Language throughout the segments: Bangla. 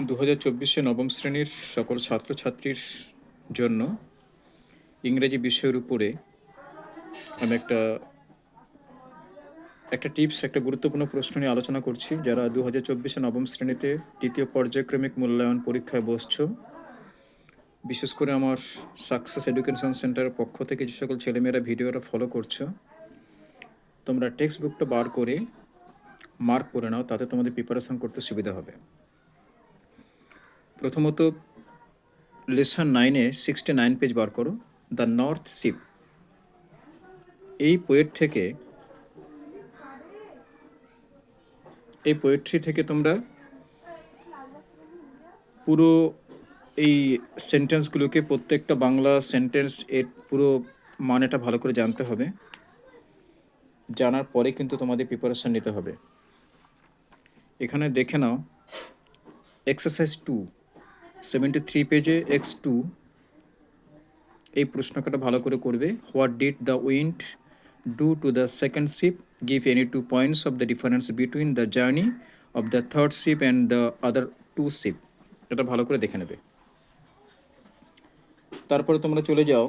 2024 নবম শ্রেণীর সকল ছাত্রছাত্রীর জন্য ইংরেজি বিষয়ের উপরে আমি একটা টিপস, একটা গুরুত্বপূর্ণ প্রশ্ন নিয়ে আলোচনা করছি। যারা 2024 নবম শ্রেণীতে তৃতীয় পর্যায়ক্রমিক মূল্যায়ন পরীক্ষায় বসছো, বিশেষ করে আমার সাকসেস এডুকেশন সেন্টারের পক্ষ থেকে যে সকল ছেলেমেয়েরা ভিডিওটা ফলো করছো, তোমরা টেক্সট বুকটা বার করে মার্ক করে নাও, তাতে তোমাদের প্রিপারেশন করতে সুবিধা হবে। প্রথমত লেসন 9-এ 69 পেজ বার করো, দ্য নর্থ শিপ। এই পোয়েট্রি থেকে তোমরা পুরো এই সেন্টেন্সগুলোকে, প্রত্যেকটা বাংলা সেন্টেন্স এর পুরো মানেটা ভালো করে জানতে হবে। জানার পরে কিন্তু তোমাদের প্রিপারেশন নিতে হবে। এখানে দেখে নাও এক্সারসাইজ 2 73 পেজে x2 এই প্রশ্নটা ভালো করে করবে। What did the wind do to the second ship? Give any 2 points of the difference between the journey of the third ship and the other 2 ship. এটা ভালো করে দেখে নেবে। তারপরে তোমরা চলে যাও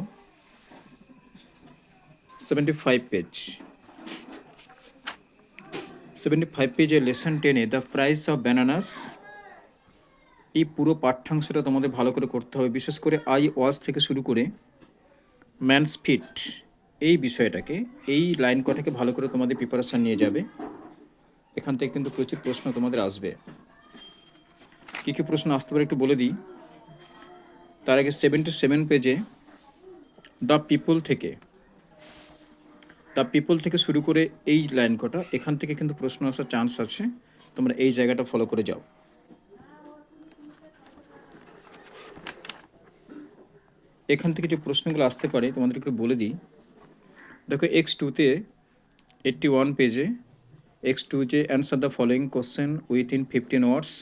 75 পেজ। 75 পেজে লেসন 10-এ দ্য প্রাইস অফ ব্যানানাস। এই পুরো পাঠ্যাংশটা তোমাদের ভালো করে করতে হবে, বিশেষ করে আই ওয়াজ থেকে শুরু করে ম্যানস ফিট এই বিষয়টাকে, এই লাইন কটাকে ভালো করে তোমাদের প্রিপারেশান নিয়ে যাবে। এখান থেকে কিন্তু প্রচুর প্রশ্ন তোমাদের আসবে। কী কী প্রশ্ন আসতে পারে একটু বলে দিই। তার আগে 77 পেজে দ্য পিপল থেকে শুরু করে এই লাইন কটা, এখান থেকে কিন্তু প্রশ্ন আসার চান্স আছে। তোমরা এই জায়গাটা ফলো করে যাও। এখান থেকে যে প্রশ্নগুলো আসতে পারে তোমাদের একটু বলে দিই। দেখো x2-তে 81 পেজে x2 যে answer the following question within 15 ওয়ার্ডস,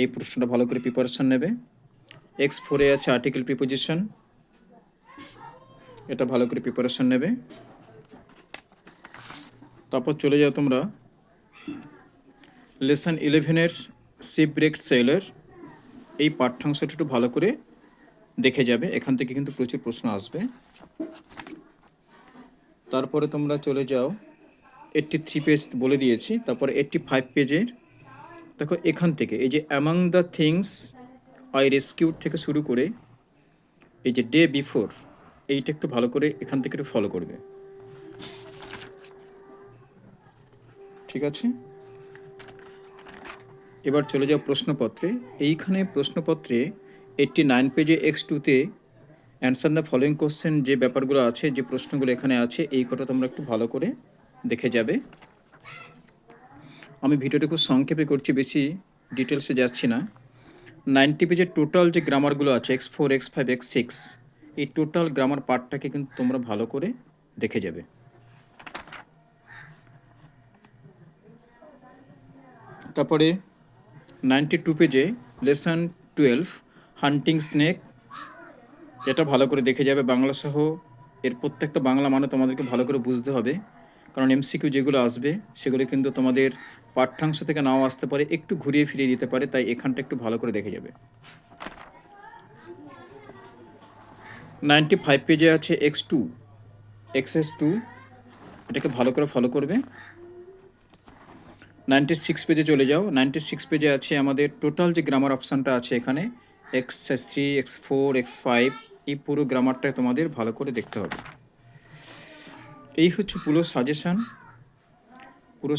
এই প্রশ্নটা ভালো করে প্রিপারেশান নেবে। x4-এ আছে আর্টিকেল প্রিপোজিশন, এটা ভালো করে প্রিপারেশান নেবে। তারপর চলে যাও তোমরা লেসন 11-এর শিপ ব্রেকড সেলার, এই পাঠ্যাংশটা একটু ভালো করে দেখে যাবে। এখান থেকে কিন্তু প্রচুর প্রশ্ন আসবে। তারপরে তোমরা চলে যাও 83 পেজ বলে দিয়েছি। তারপরে 85 পেজের দেখো, এখান থেকে এই যে among the things I rescued থেকে শুরু করে এই যে ডে বিফোর, এইটা একটু ভালো করে এখান থেকে একটু ফলো করবে, ঠিক আছে? এবার চলে যাও প্রশ্নপত্রে। এইখানে প্রশ্নপত্রে 89 পেজে x2-তে অ্যান্সার দ্য ফলোয়িং কোশ্চেন যে ব্যাপারগুলো আছে, যে প্রশ্নগুলো এখানে আছে, এই কথা তোমরা একটু ভালো করে দেখে যাবে। আমি ভিডিওটা খুব সংক্ষেপে করছি, বেশি ডিটেলসে যাচ্ছি না। 90 পেজের টোটাল যে গ্রামারগুলো আছে x4, x5, x6, এই টোটাল গ্রামার পার্টটাকে কিন্তু তোমরা ভালো করে দেখে যাবে। তারপরে 92 পেজে লেসন 12 হান্টিং স্নেক, এটা ভালো করে দেখে যাবে। বাংলা সহ এর প্রত্যেকটা বাংলা মানে তোমাদেরকে ভালো করে বুঝতে হবে, কারণ এমসিকিউ যেগুলো আসবে সেগুলো কিন্তু তোমাদের পাঠ্যাংশ থেকে নাও আসতে পারে, একটু ঘুরিয়ে ফিরিয়ে দিতে পারে, তাই এখানটা একটু ভালো করে দেখে যাবে। 95 পেজে আছে x2 xs2, এটাকে ভালো করে ফলো করবে। 96 পেজে চলে যাও। 96 পেজে আছে আমাদের টোটাল যে গ্রামার অপশানটা আছে এখানে x3, x4, x5, এই পুরো গ্রামারটা তোমাদের ভালো করে দেখতে হবে। এই হচ্ছে পুরো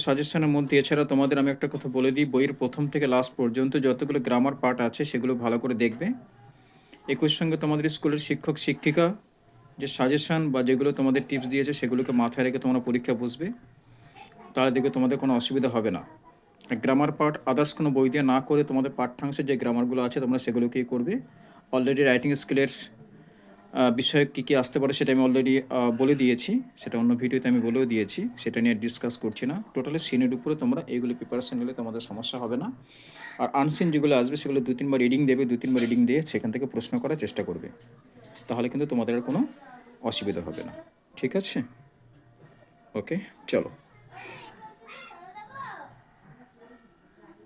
সাজেশনের মধ্যে। এছাড়া তোমাদের আমি একটা কথা বলে দিই, বইয়ের প্রথম থেকে লাস্ট পর্যন্ত যতগুলো গ্রামার পার্ট আছে সেগুলো ভালো করে দেখবে। একই সঙ্গে তোমাদের স্কুলের শিক্ষক শিক্ষিকা যে সাজেশান বা যেগুলো তোমাদের টিপস দিয়েছে সেগুলোকে মাথায় রেখে তোমরা পরীক্ষা বসবে, তাহলে দেখবে তোমাদের কোনো অসুবিধা হবে না। গ্রামার পার্ট আদার্স কোনো বই দিয়ে না করে তোমাদের পাঠ্যাংশে যে গ্রামারগুলো আছে তোমরা সেগুলোকেই করবে। অলরেডি রাইটিং স্কিলের বিষয়ে কী কী আসতে পারে সেটা আমি অলরেডি বলে দিয়েছি, সেটা অন্য ভিডিওতে আমি বলেও দিয়েছি, সেটা নিয়ে ডিসকাস করছি না। টোটালি সিনের উপরে তোমরা এইগুলো প্রিপারেশন নিলে তোমাদের সমস্যা হবে না। আর আনসিন যেগুলো আসবে সেগুলো 2-3 বার রিডিং দেবে, 2-3 বার রিডিং দিয়ে সেখান থেকে প্রশ্ন করার চেষ্টা করবে, তাহলে কিন্তু তোমাদের আর কোনো অসুবিধা হবে না। ঠিক আছে? ওকে, চলো।